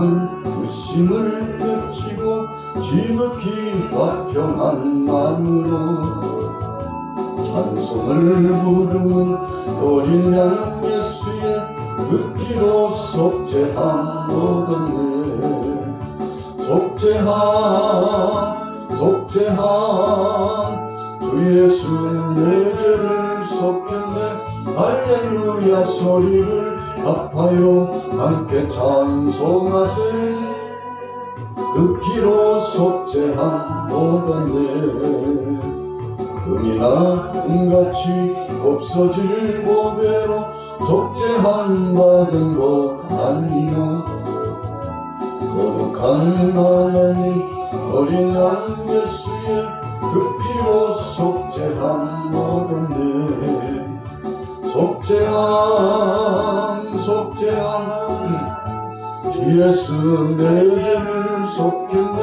작은 웃음을 맺히고 지극히 화평한 마음으로 찬송을 부르는 어린 양 예수의 그 피로 속죄함 얻었네. 속죄함 주 예수 내 죄를 속했네. 할렐루야 소리를 합하여 함께 찬송하세. 그 피로 속죄함 얻었네. 금이나 은같이 없어질 보배로 속죄함 받은 것 아니요. 거룩한 하나님 어린 양 예수의 그 피로 속죄함 얻었네. 속죄함 주 예수 내 죄를 속했네.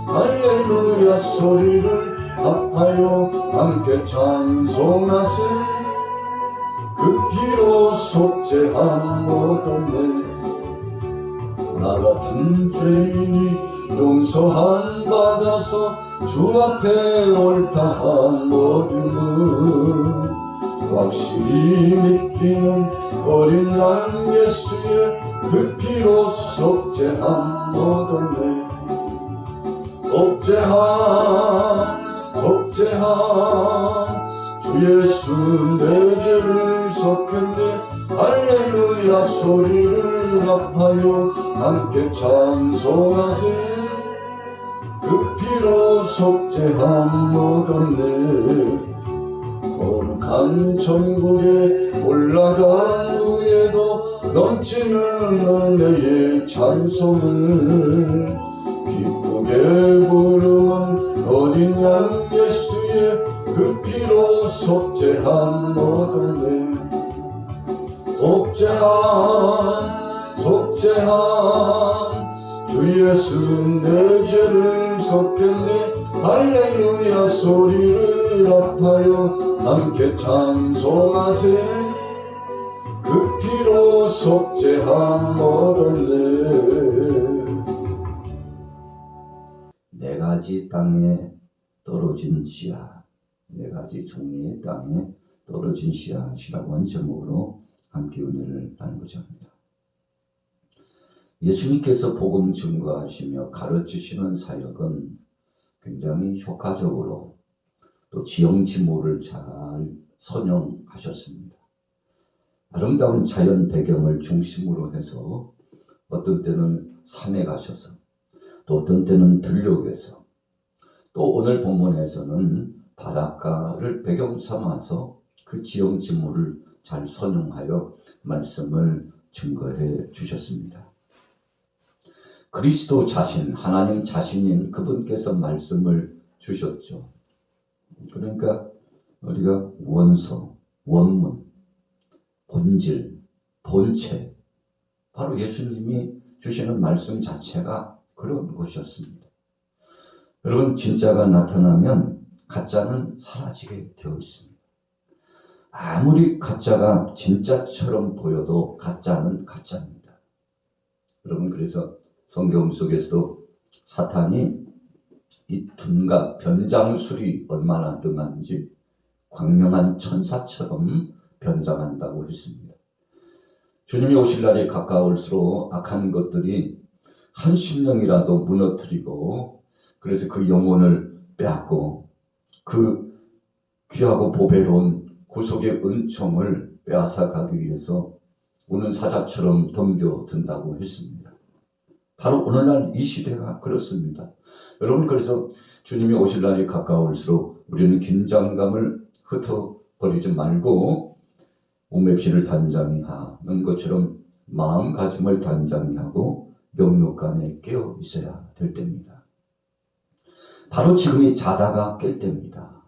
할렐루야 소리를 합하여 함께 찬송하세. 그 피로 속죄함 얻었네. 나 같은 죄인이 용서함 받아서 주 앞에 옳다함 얻음은 확실히 믿기는 어린 양 예수의 그 피로 속죄함 얻었네. 속죄함 주 예수 내 죄를 속했네. 할렐루야 소리를 합하여 함께 찬송하세. 그 피로 속죄함 얻었네. 거룩한 천국에 올라간 후에도 넘치는 은혜의 찬송을 기쁘게 부르는 어린 양 예수의 그 피로 속죄함 얻었네. 속죄함 주 예수 내 죄를 속했네. 할렐루야 소리를 합하여 함께 찬송하세. 그 피로 속죄함 얻었네. 네 가지 땅에 떨어진 씨앗, 네 가지 종류의 땅에 떨어진 씨앗이라고 하는 제목으로 함께 은혜를 나누고자 합니다. 예수님께서 복음 증거하시며 가르치시는 사역은 굉장히 효과적으로 또 지형지모를 잘 선용하셨습니다. 아름다운 자연 배경을 중심으로 해서 어떤 때는 산에 가셔서 또 어떤 때는 들녘에서 또 오늘 본문에서는 바닷가를 배경 삼아서 그 지형지모를 잘 선용하여 말씀을 증거해 주셨습니다. 그리스도 자신, 하나님 자신인 그분께서 말씀을 주셨죠. 그러니까 우리가 원서, 원문, 본질, 본체, 바로 예수님이 주시는 말씀 자체가 그런 것이었습니다. 여러분, 진짜가 나타나면 가짜는 사라지게 되어 있습니다. 아무리 가짜가 진짜처럼 보여도 가짜는 가짜입니다. 여러분, 그래서 성경 속에서도 사탄이 이 둔갑, 변장술이 얼마나 등한지 광명한 천사처럼 변장한다고 했습니다. 주님이 오실 날이 가까울수록 악한 것들이 한 심령이라도 무너뜨리고 그래서 그 영혼을 빼앗고 그 귀하고 보배로운 구속의 은총을 빼앗아 가기 위해서 우는 사자처럼 덤벼든다고 했습니다. 바로 오늘날 이 시대가 그렇습니다. 여러분, 그래서 주님이 오실 날이 가까울수록 우리는 긴장감을 흩어버리지 말고 오맵시를 단장히 하는 것처럼 마음가짐을 단장히 하고 영육간에 깨어 있어야 될 때입니다. 바로 지금이 자다가 깰 때입니다.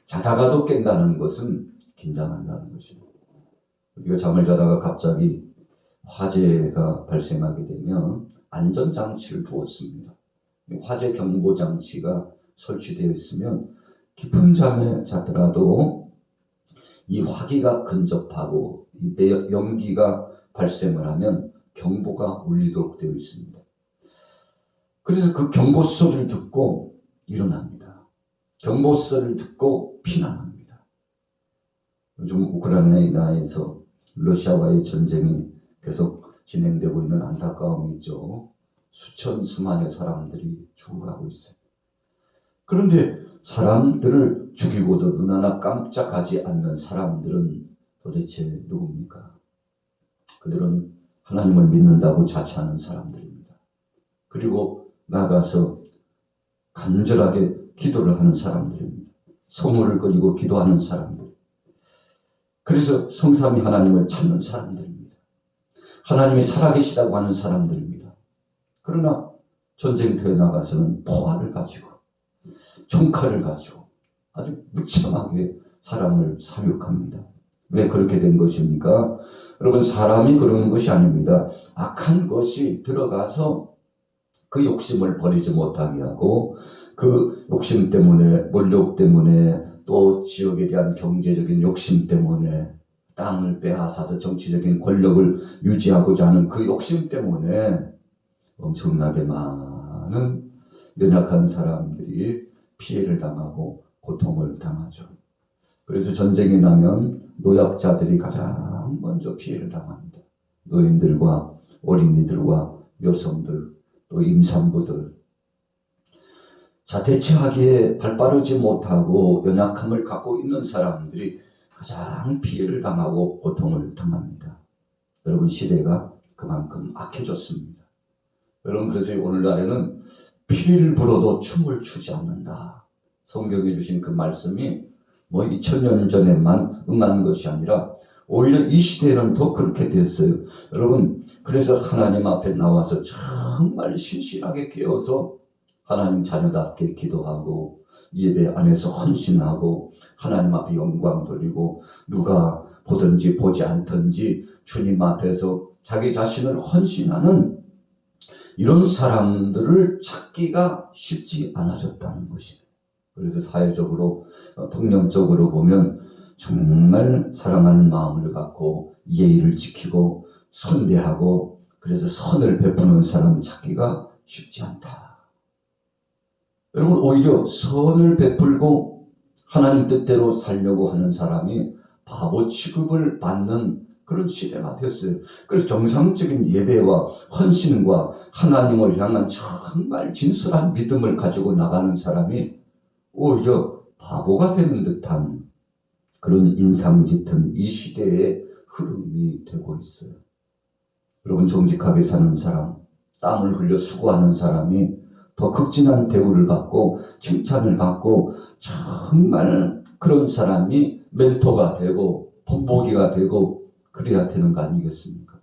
자다가도 깬다는 것은 긴장한다는 것입니다. 우리가 잠을 자다가 갑자기 화재가 발생하게 되면 안전장치를 두었습니다. 화재 경보장치가 설치되어 있으면 깊은 잠에 자더라도 이 화기가 근접하고 이 연기가 발생을 하면 경보가 울리도록 되어 있습니다. 그래서 그 경보 소리를 듣고 일어납니다. 경보 소리를 듣고 피난합니다. 요즘 우크라이나에서 러시아와의 전쟁이 계속 진행되고 있는 안타까움이 있죠. 수천 수만의 사람들이 죽어가고 있어요. 그런데 사람들을 죽이고도 눈 하나 깜짝하지 않는 사람들은 도대체 누굽니까? 그들은 하나님을 믿는다고 자처하는 사람들입니다. 그리고 나가서 간절하게 기도를 하는 사람들입니다. 성호를 그리고 기도하는 사람들. 그래서 성삼위 하나님을 찾는 사람들입니다. 하나님이 살아계시다고 하는 사람들입니다. 그러나 전쟁터에 나가서는 포화를 가지고 총칼을 가지고 아주 무참하게 사람을 사육합니다. 왜 그렇게 된 것입니까? 여러분, 사람이 그러는 것이 아닙니다. 악한 것이 들어가서 그 욕심을 버리지 못하게 하고 그 욕심 때문에, 몰욕 때문에, 또 지역에 대한 경제적인 욕심 때문에, 땅을 빼앗아서 정치적인 권력을 유지하고자 하는 그 욕심 때문에 엄청나게 많은 연약한 사람들이 피해를 당하고 고통을 당하죠. 그래서 전쟁이 나면 노약자들이 가장 먼저 피해를 당합니다. 노인들과 어린이들과 여성들, 또 임산부들. 자, 대처하기에 발빠르지 못하고 연약함을 갖고 있는 사람들이 가장 피해를 당하고 고통을 당합니다. 여러분, 시대가 그만큼 악해졌습니다. 여러분, 그래서 오늘날에는 피를 불어도 춤을 추지 않는다. 성경에 주신 그 말씀이 2000년 전에만 응한 것이 아니라 오히려 이 시대에는 더 그렇게 됐어요. 여러분, 그래서 하나님 앞에 나와서 정말 신실하게 깨어서 하나님 자녀답게 기도하고 예배 안에서 헌신하고 하나님 앞에 영광 돌리고 누가 보든지 보지 않든지 주님 앞에서 자기 자신을 헌신하는 이런 사람들을 찾기가 쉽지 않아졌다는 것입니다. 그래서 사회적으로, 통념적으로 보면 정말 사랑하는 마음을 갖고 예의를 지키고 선대하고 그래서 선을 베푸는 사람 찾기가 쉽지 않다. 여러분, 오히려 선을 베풀고 하나님 뜻대로 살려고 하는 사람이 바보 취급을 받는 그런 시대가 됐어요. 그래서 정상적인 예배와 헌신과 하나님을 향한 정말 진솔한 믿음을 가지고 나가는 사람이 오히려 바보가 되는 듯한 그런 인상 짙은 이 시대의 흐름이 되고 있어요. 여러분, 정직하게 사는 사람, 땀을 흘려 수고하는 사람이 더 극진한 대우를 받고 칭찬을 받고 정말 그런 사람이 멘토가 되고 본보기가 되고 그래야 되는 거 아니겠습니까?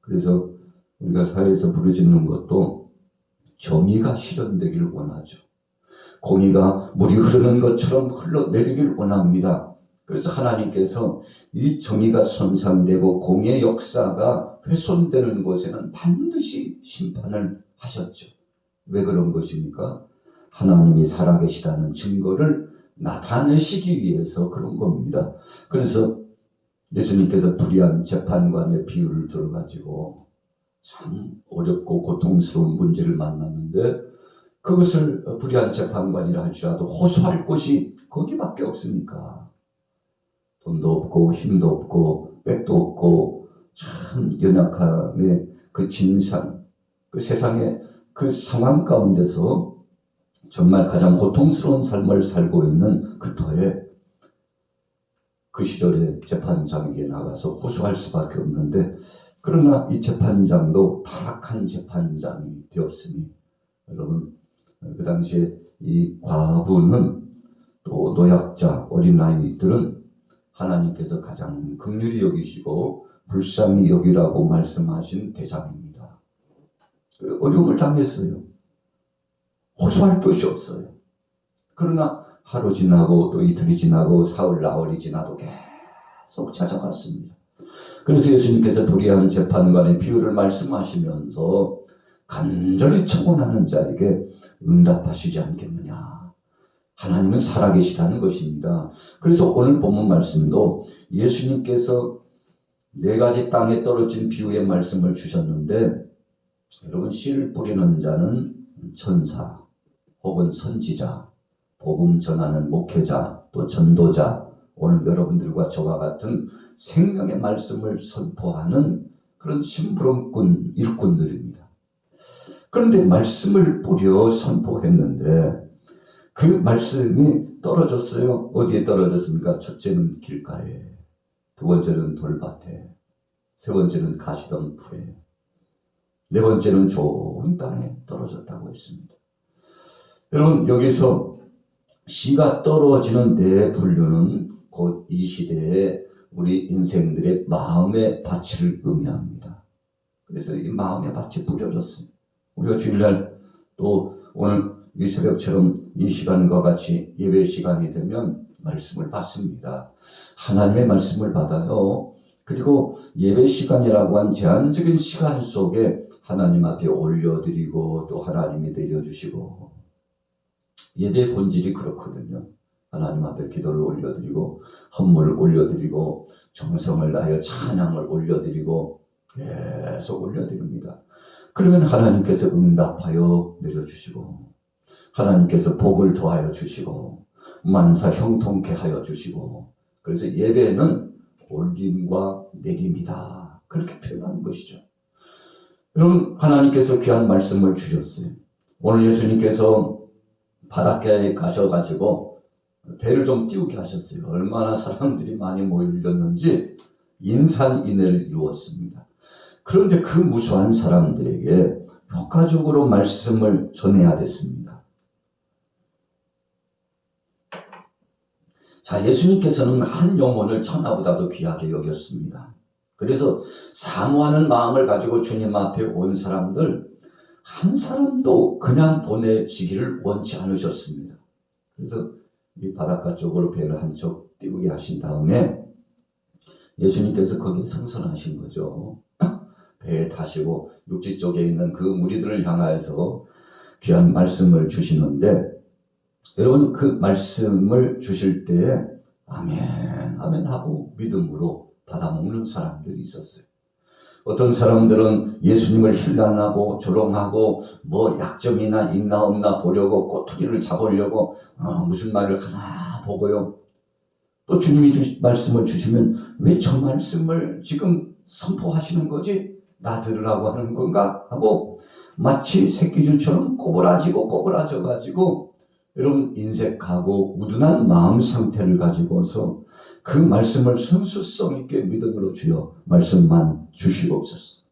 그래서 우리가 사회에서 부르짖는 것도 정의가 실현되기를 원하죠. 공의가 물이 흐르는 것처럼 흘러내리길 원합니다. 그래서 하나님께서 이 정의가 손상되고 공의의 역사가 훼손되는 곳에는 반드시 심판을 하셨죠. 왜 그런 것입니까? 하나님이 살아계시다는 증거를 나타내시기 위해서 그런 겁니다. 그래서 예수님께서 불의한 재판관의 비유를 들어가지고 참 어렵고 고통스러운 문제를 만났는데 그것을 불의한 재판관이라 할지라도 호소할 곳이 거기밖에 없으니까 돈도 없고 힘도 없고 백도 없고 참 연약함의 그 진상, 그 세상의 그 상황 가운데서 정말 가장 고통스러운 삶을 살고 있는 그 터에 그 시절에 재판장에게 나가서 호소할 수밖에 없는데 그러나 이 재판장도 타락한 재판장이 되었으니 여러분 그 당시에 이 과부는 또 노약자 어린아이들은 하나님께서 가장 긍휼히 여기시고 불쌍히 여기라고 말씀하신 대상입니다. 어려움을 당했어요. 호소할 것이 없어요. 그러나 하루 지나고 또 이틀이 지나고 사흘 나흘이 지나도 계속 찾아갔습니다. 그래서 예수님께서 불의한 재판관의 비유를 말씀하시면서 간절히 청원하는 자에게 응답하시지 않겠느냐. 하나님은 살아계시다는 것입니다. 그래서 오늘 본문 말씀도 예수님께서 4가지 땅에 떨어진 비유의 말씀을 주셨는데 여러분, 씨를 뿌리는 자는 천사 혹은 선지자, 복음 전하는 목회자, 또 전도자, 오늘 여러분들과 저와 같은 생명의 말씀을 선포하는 그런 심부름꾼 일꾼들입니다. 그런데 말씀을 뿌려 선포했는데 그 말씀이 떨어졌어요. 어디에 떨어졌습니까? 첫째는 길가에, 두 번째는 돌밭에, 세 번째는 가시덤불에, 네 번째는 좋은 땅에 떨어졌다고 했습니다. 여러분, 여기서 씨가 떨어지는 네 분류는 곧 이 시대에 우리 인생들의 마음의 밭을 의미합니다. 그래서 이 마음의 밭이 뿌려졌습니다. 우리가 주일날 또 오늘 이 새벽처럼 이 시간과 같이 예배 시간이 되면 말씀을 받습니다. 하나님의 말씀을 받아요. 그리고 예배 시간이라고 한 제한적인 시간 속에 하나님 앞에 올려드리고 또 하나님이 내려주시고, 예배의 본질이 그렇거든요. 하나님 앞에 기도를 올려드리고 헌물을 올려드리고 정성을 다하여 찬양을 올려드리고 계속 올려드립니다. 그러면 하나님께서 응답하여 내려주시고, 하나님께서 복을 더하여 주시고, 만사 형통케 하여 주시고, 그래서 예배는 올림과 내림이다, 그렇게 표현하는 것이죠. 여러분, 하나님께서 귀한 말씀을 주셨어요. 오늘 예수님께서 바닷가에 가셔가지고 배를 좀 띄우게 하셨어요. 얼마나 사람들이 많이 모였는지 인산인해를 이루었습니다. 그런데 그 무수한 사람들에게 효과적으로 말씀을 전해야 됐습니다. 자, 예수님께서는 한 영혼을 천하보다도 귀하게 여겼습니다. 그래서 사모하는 마음을 가지고 주님 앞에 온 사람들 한 사람도 그냥 보내시기를 원치 않으셨습니다. 그래서 이 바닷가 쪽으로 배를 한쪽 띄우게 하신 다음에 예수님께서 거기 성선하신 거죠. 배에 타시고 육지 쪽에 있는 그 무리들을 향하여서 귀한 말씀을 주시는데, 여러분, 그 말씀을 주실 때에 아멘 아멘 하고 믿음으로 받아먹는 사람들이 있었어요. 어떤 사람들은 예수님을 힐난하고 조롱하고 뭐 약점이나 있나 없나 보려고 꼬투리를 잡으려고 무슨 말을 하나 보고요. 또 주님이 말씀을 주시면 왜 저 말씀을 지금 선포하시는 거지? 나 들으라고 하는 건가? 하고 마치 새끼줄처럼 꼬부라져가지고 여러분 인색하고 우둔한 마음 상태를 가지고서 그 말씀을 순수성 있게 믿음으로 주여 말씀만 주시옵소서.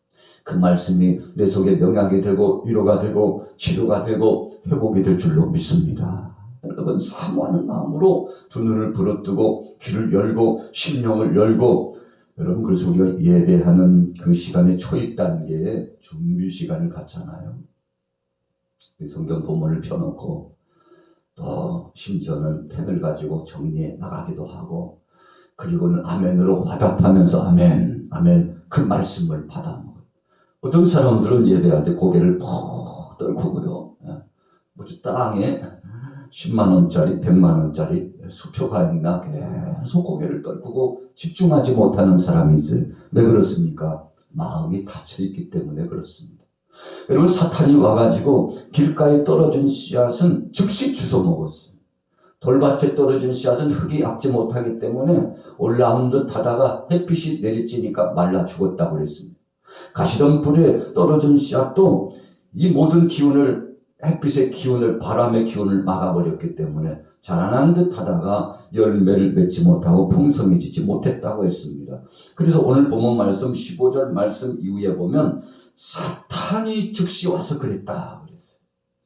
그 말씀이 내 속에 명약이 되고 위로가 되고 치료가 되고 회복이 될 줄로 믿습니다. 여러분, 사모하는 마음으로 두 눈을 부릅뜨고 귀를 열고 심령을 열고, 여러분, 그래서 우리가 예배하는 그 시간의 초입 단계에 준비 시간을 갖잖아요. 성경 본문을 펴놓고 또 심지어는 펜을 가지고 정리해 나가기도 하고, 그리고는 아멘으로 화답하면서 아멘 아멘 그 말씀을 받아먹어요. 어떤 사람들은 예배할 때 고개를 푹 떨구고요, 뭐지 땅에 10만원짜리 100만원짜리 수표가 있나 계속 고개를 떨구고 집중하지 못하는 사람이 있어요. 왜 그렇습니까? 마음이 닫혀있기 때문에 그렇습니다. 여러분, 사탄이 와가지고 길가에 떨어진 씨앗은 즉시 주워먹었어요. 돌밭에 떨어진 씨앗은 흙이 약지 못하기 때문에 올라온 듯 하다가 햇빛이 내리쬐니까 말라 죽었다고 그랬습니다. 가시덤불에 떨어진 씨앗도 이 모든 기운을, 햇빛의 기운을, 바람의 기운을 막아버렸기 때문에 자라난 듯 하다가 열매를 맺지 못하고 풍성해지지 못했다고 했습니다. 그래서 오늘 본문 말씀 15절 말씀 이후에 보면 사탄이 즉시 와서 그랬다 그랬어요.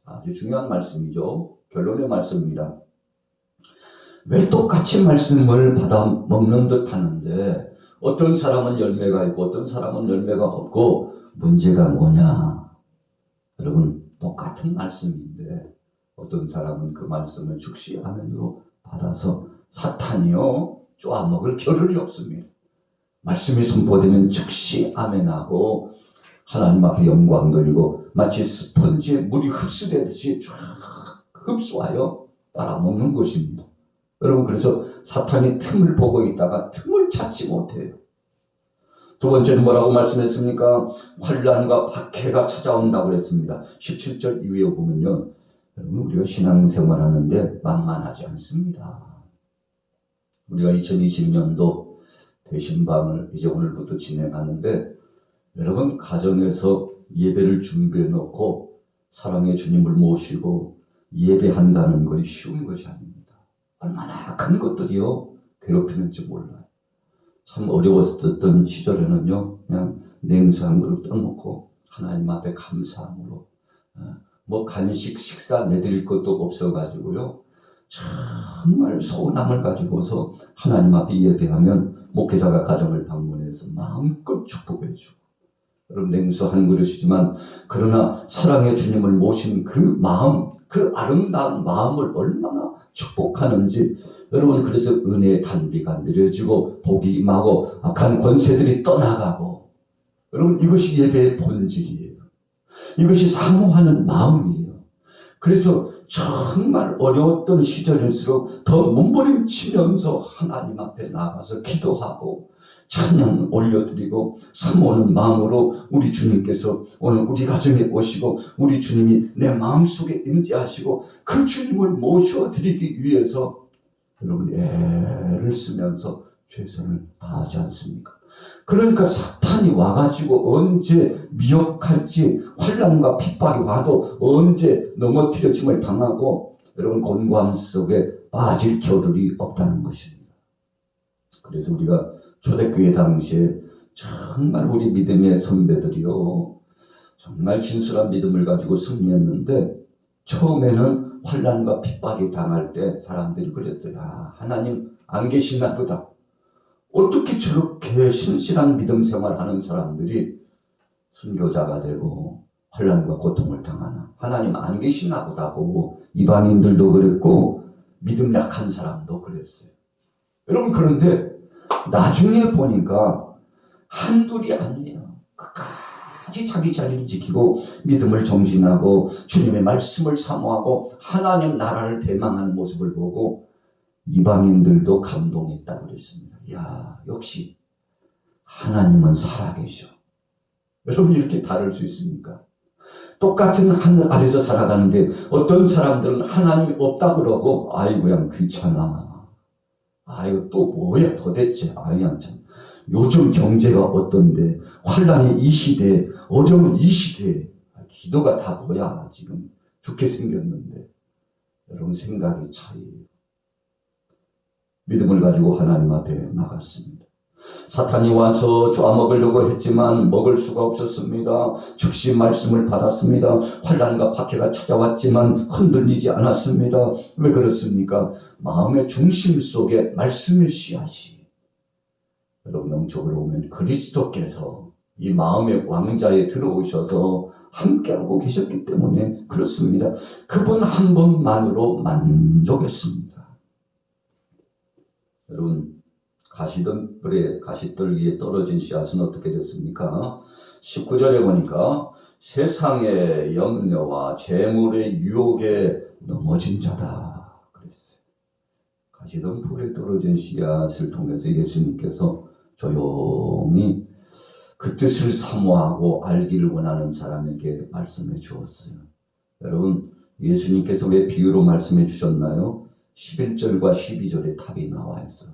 아주 중요한 말씀이죠. 결론의 말씀입니다. 왜 똑같이 말씀을 받아 먹는 듯 하는데 어떤 사람은 열매가 있고 어떤 사람은 열매가 없고, 문제가 뭐냐? 여러분, 똑같은 말씀인데 어떤 사람은 그 말씀을 즉시 아멘으로 받아서 사탄이요 쪼아먹을 겨를이 없습니다. 말씀이 선포되면 즉시 아멘하고 하나님 앞에 영광 돌리고 마치 스펀지에 물이 흡수되듯이 쫙 흡수하여 빨아먹는 것입니다. 여러분, 그래서 사탄이 틈을 보고 있다가 틈을 찾지 못해요. 두 번째는 뭐라고 말씀했습니까? 환난과 박해가 찾아온다고 그랬습니다. 17절 이후에 보면요, 여러분 우리가 신앙생활하는데 만만하지 않습니다. 우리가 2020년도 대신방을 이제 오늘부터 진행하는데, 여러분 가정에서 예배를 준비해 놓고 사랑의 주님을 모시고 예배한다는 것이 쉬운 것이 아닙니다. 얼마나 큰 것들이요 괴롭히는지 몰라요. 참 어려웠었던 시절에는요, 그냥 냉수 한 그릇 떠놓고 하나님 앞에 감사함으로, 뭐 간식 식사 내드릴 것도 없어가지고요, 정말 소원함을 가지고서 하나님 앞에 예배하면 목회자가 가정을 방문해서 마음껏 축복해주고, 여러분 냉수 한 그릇이지만 그러나 사랑의 주님을 모신 그 마음, 그 아름다운 마음을 얼마나 축복하는지. 여러분 그래서 은혜의 단비가 느려지고 복이 임하고 악한 권세들이 떠나가고, 여러분 이것이 예배의 본질이에요. 이것이 사모하는 마음이에요. 그래서 정말 어려웠던 시절일수록 더 몸부림치면서 하나님 앞에 나가서 기도하고 찬양 올려드리고 사모하는 마음으로 우리 주님께서 오늘 우리 가정에 오시고 우리 주님이 내 마음속에 임재하시고 그 주님을 모셔드리기 위해서 여러분 애를 쓰면서 최선을 다하지 않습니까? 그러니까 사탄이 와가지고 언제 미혹할지, 환난과 핍박이 와도 언제 넘어뜨려짐을 당하고 여러분 곤고함 속에 빠질 겨를이 없다는 것입니다. 그래서 우리가 초대교회 당시에 정말 우리 믿음의 선배들이요, 정말 진실한 믿음을 가지고 승리했는데, 처음에는 환난과 핍박이 당할 때 사람들이 그랬어요. 야, 하나님 안 계시나 보다. 어떻게 저렇게 신실한 믿음 생활하는 사람들이 순교자가 되고 환난과 고통을 당하나, 하나님 안 계시나 보다고 이방인들도 그랬고 믿음 약한 사람도 그랬어요. 여러분 그런데 나중에 보니까 한둘이 아니에요. 끝까지 자기 자리를 지키고 믿음을 정진하고 주님의 말씀을 사모하고 하나님 나라를 대망하는 모습을 보고 이방인들도 감동했다고 그랬습니다. 야, 역시 하나님은 살아계셔. 여러분 이렇게 다를 수 있습니까? 똑같은 하늘 아래서 살아가는데 어떤 사람들은 하나님이 없다 그러고 아이고 그냥 귀찮아. 아이고 또 뭐야 도대체. 아이고 참 요즘 경제가 어떤데, 환란이 이 시대에, 어려운 이 시대에 기도가 다 뭐야 지금 죽게 생겼는데. 여러분 생각이 차이에요. 믿음을 가지고 하나님 앞에 나갔습니다. 사탄이 와서 쪼아먹으려고 했지만 먹을 수가 없었습니다. 즉시 말씀을 받았습니다. 환난과 박해가 찾아왔지만 흔들리지 않았습니다. 왜 그렇습니까? 마음의 중심 속에 말씀의 씨앗이, 여러분 영적으로 보면 그리스도께서 이 마음의 왕자에 들어오셔서 함께하고 계셨기 때문에 그렇습니다. 그분 한 분만으로 만족했습니다. 여러분 가시덤불에 가시떨기에 떨어진 씨앗은 어떻게 됐습니까? 19절에 보니까 세상의 염려와 재물의 유혹에 넘어진 자다 그랬어요. 가시덤불에 떨어진 씨앗을 통해서 예수님께서 조용히 그 뜻을 사모하고 알기를 원하는 사람에게 말씀해 주었어요. 여러분 예수님께서 왜 비유로 말씀해 주셨나요? 11절과 12절에 답이 나와 있어요.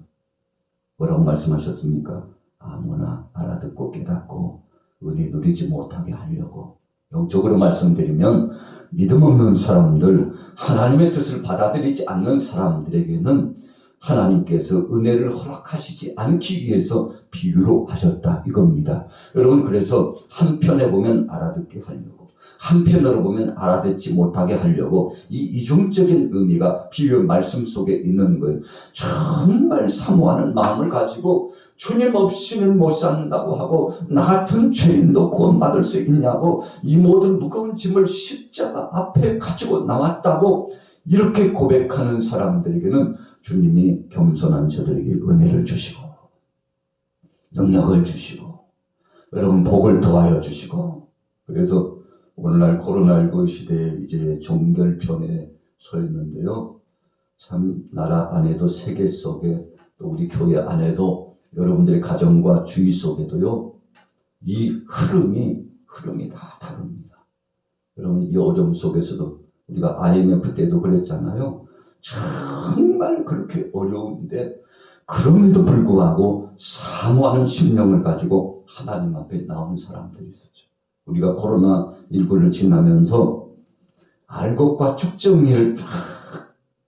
뭐라고 말씀하셨습니까? 아무나 알아듣고 깨닫고 은혜 누리지 못하게 하려고. 영적으로 말씀드리면 믿음 없는 사람들, 하나님의 뜻을 받아들이지 않는 사람들에게는 하나님께서 은혜를 허락하시지 않기 위해서 비유로 하셨다 이겁니다. 여러분 그래서 한편에 보면 알아듣게 하려고, 한편으로 보면 알아듣지 못하게 하려고, 이 이중적인 의미가 비유의 말씀 속에 있는 거예요. 정말 사모하는 마음을 가지고 주님 없이는 못 산다고 하고, 나 같은 죄인도 구원받을 수 있냐고, 이 모든 무거운 짐을 십자가 앞에 가지고 나왔다고 이렇게 고백하는 사람들에게는 주님이 겸손한 저들에게 은혜를 주시고 능력을 주시고 여러분 복을 더하여 주시고, 그래서 오늘날 코로나19 시대에 이제 종결편에 서 있는데요, 참 나라 안에도 세계 속에 또 우리 교회 안에도 여러분들의 가정과 주위 속에도요 이 흐름이 다 다릅니다. 여러분, 이 어려움 속에서도 우리가 IMF 때도 그랬잖아요. 정말 그렇게 어려운데 그럼에도 불구하고 사모하는 심령을 가지고 하나님 앞에 나온 사람들이 있었죠. 우리가 코로나19를 지나면서 알곡과 축정리를 쫙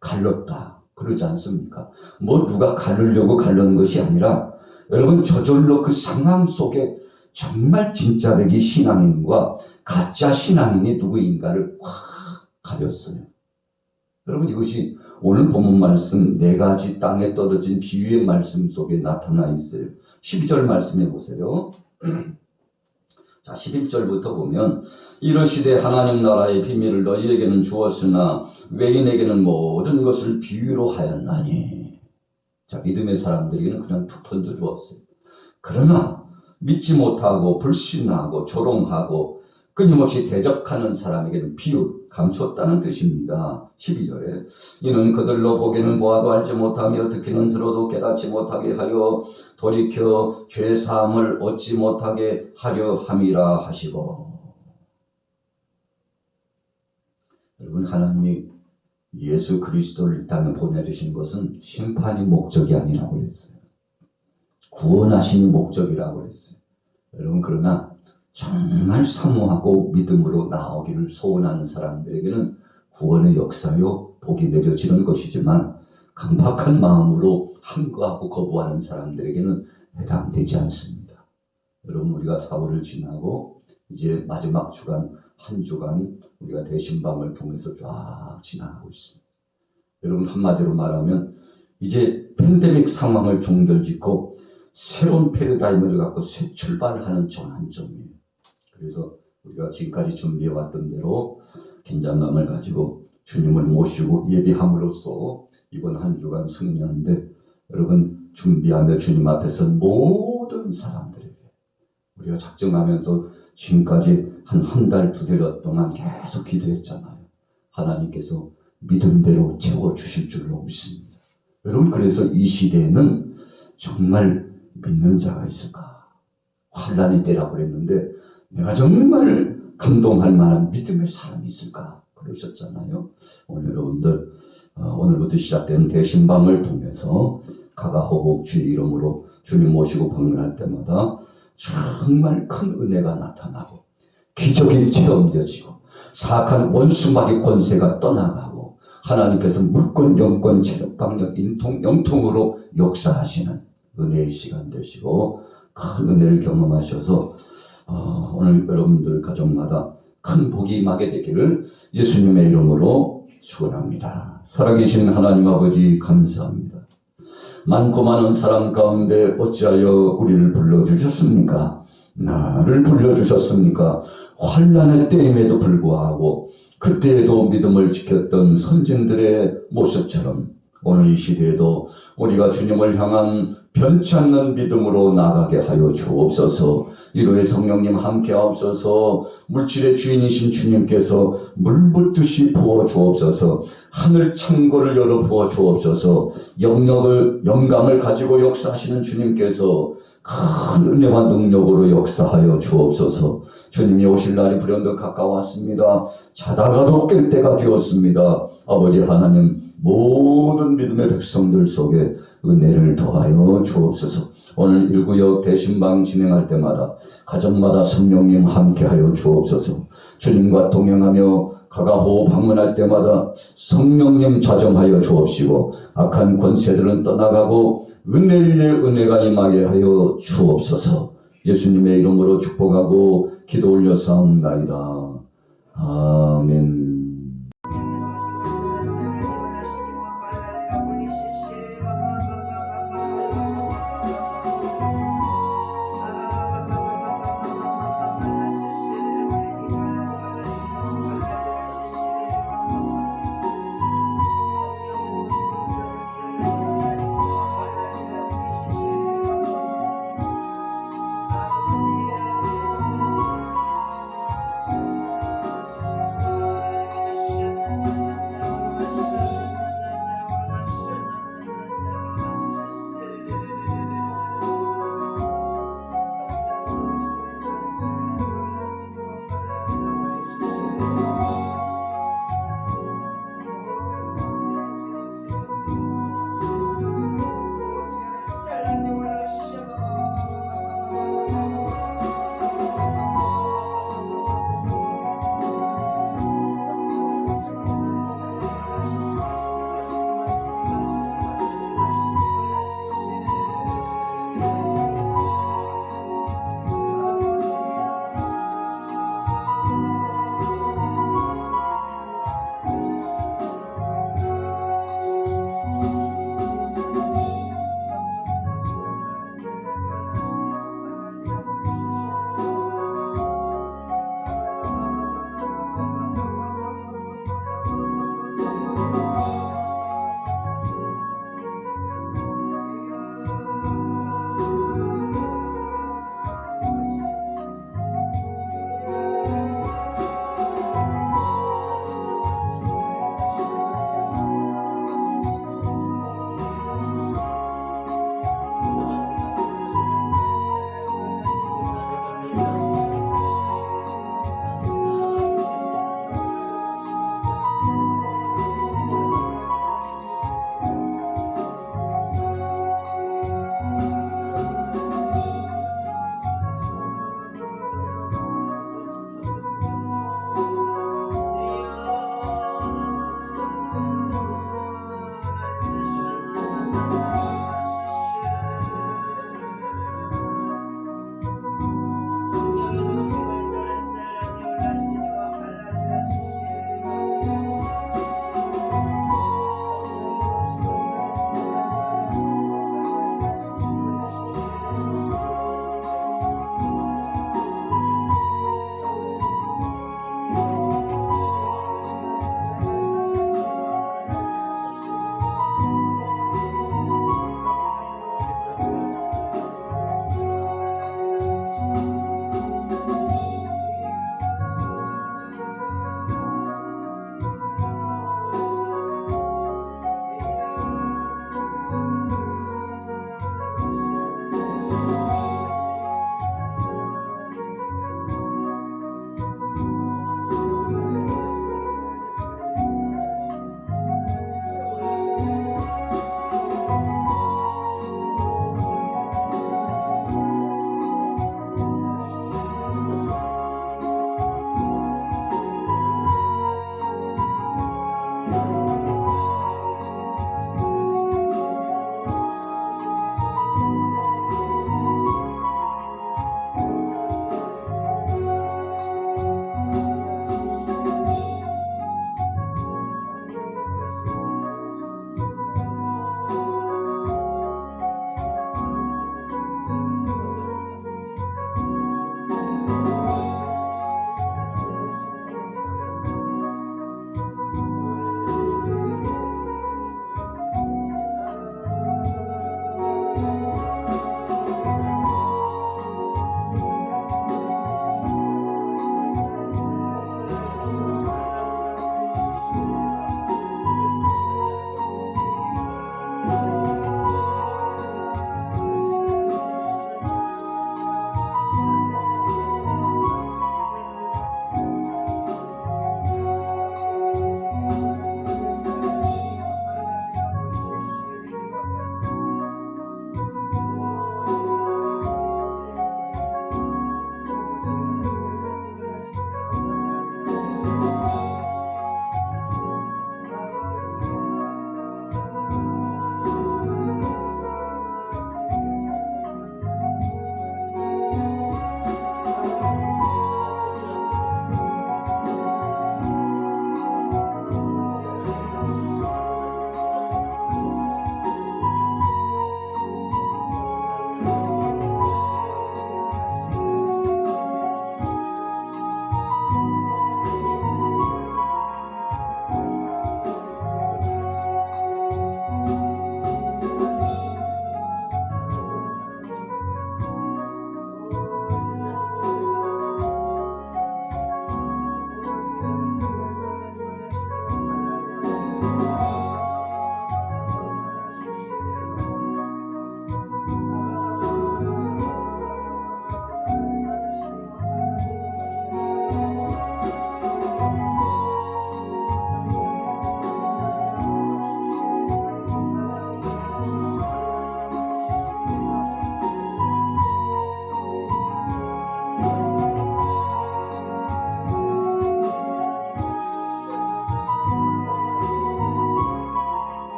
갈랐다 그러지 않습니까? 뭐 누가 가르려고 갈른 것이 아니라 여러분, 저절로 그 상황 속에 정말 진짜되기 신앙인과 가짜 신앙인이 누구인가를 확 가렸어요. 여러분, 이것이 오늘 본문 말씀 4가지 땅에 떨어진 비유의 말씀 속에 나타나 있어요. 12절 말씀해 보세요. 자, 11절부터 보면 이러시되 하나님 나라의 비밀을 너희에게는 주었으나 외인에게는 모든 것을 비유로 하였나니. 자, 믿음의 사람들에게는 그냥 툭 던져 주었어요. 그러나 믿지 못하고 불신하고 조롱하고 끊임없이 대적하는 사람에게는 비유, 감추었다는 뜻입니다. 12절에 이는 그들로 보기는 보아도 알지 못하며 듣기는 들어도 깨닫지 못하게 하여 돌이켜 죄사함을 얻지 못하게 하려 함이라 하시고. 여러분, 하나님이 예수 그리스도를 이 땅에 보내주신 것은 심판이 목적이 아니라고 그랬어요. 구원하심이 목적이라고 그랬어요. 여러분, 그러나 정말 사모하고 믿음으로 나오기를 소원하는 사람들에게는 구원의 역사요 복이 내려지는 것이지만 강박한 마음으로 항거하고 거부하는 사람들에게는 해당되지 않습니다. 여러분, 우리가 4월을 지나고 이제 마지막 주간 한 주간 우리가 대신방을 통해서 쫙 지나가고 있습니다. 여러분, 한마디로 말하면 이제 팬데믹 상황을 종결짓고 새로운 패러다임을 갖고 새 출발을 하는 전환점이에요. 그래서 우리가 지금까지 준비해왔던 대로 긴장감을 가지고 주님을 모시고 예비함으로써 이번 한 주간 승리하는데, 여러분, 준비하며 주님 앞에 선 모든 사람들에게 우리가 작정하면서 지금까지 한 달, 2달 동안 계속 기도했잖아요. 하나님께서 믿음대로 채워주실 줄로 믿습니다. 여러분, 그래서 이 시대에는 정말 믿는 자가 있을까? 환란의 때라고 그랬는데 내가 정말 감동할 만한 믿음의 사람이 있을까? 그러셨잖아요. 오늘 여러분들 오늘부터 시작되는 대신방을 통해서 가가호복 주의 이름으로 주님 모시고 방문할 때마다 정말 큰 은혜가 나타나고 기적이 체험되어지고 사악한 원수마귀 권세가 떠나가고 하나님께서 물권, 영권, 체력, 방력, 인통, 영통으로 역사하시는 은혜의 시간 되시고 큰 은혜를 경험하셔서 오늘 여러분들 가정마다 큰 복이 임하게 되기를 예수님의 이름으로 축원합니다. 살아계신 하나님 아버지 감사합니다. 많고 많은 사람 가운데 어찌하여 우리를 불러주셨습니까? 나를 불러주셨습니까? 환난의 때임에도 불구하고 그때에도 믿음을 지켰던 선진들의 모습처럼 오늘 이 시대에도 우리가 주님을 향한 변치 않는 믿음으로 나가게 하여 주옵소서. 이로의 성령님 함께 하옵소서. 물질의 주인이신 주님께서 물붓듯이 부어 주옵소서. 하늘 창고를 열어 부어 주옵소서. 영감을 가지고 역사하시는 주님께서 큰 은혜와 능력으로 역사하여 주옵소서. 주님이 오실 날이 불현듯 가까웠습니다. 자다가도 깰 때가 되었습니다. 아버지 하나님, 모든 믿음의 백성들 속에 은혜를 더하여 주옵소서. 오늘 1구역 대신방 진행할 때마다 가정마다 성령님 함께하여 주옵소서. 주님과 동행하며 가가호 방문할 때마다 성령님 자정하여 주옵시고 악한 권세들은 떠나가고 은혜 위에 은혜가 임하게 하여 주옵소서. 예수님의 이름으로 축복하고 기도 올려 싸움나이다. 아멘.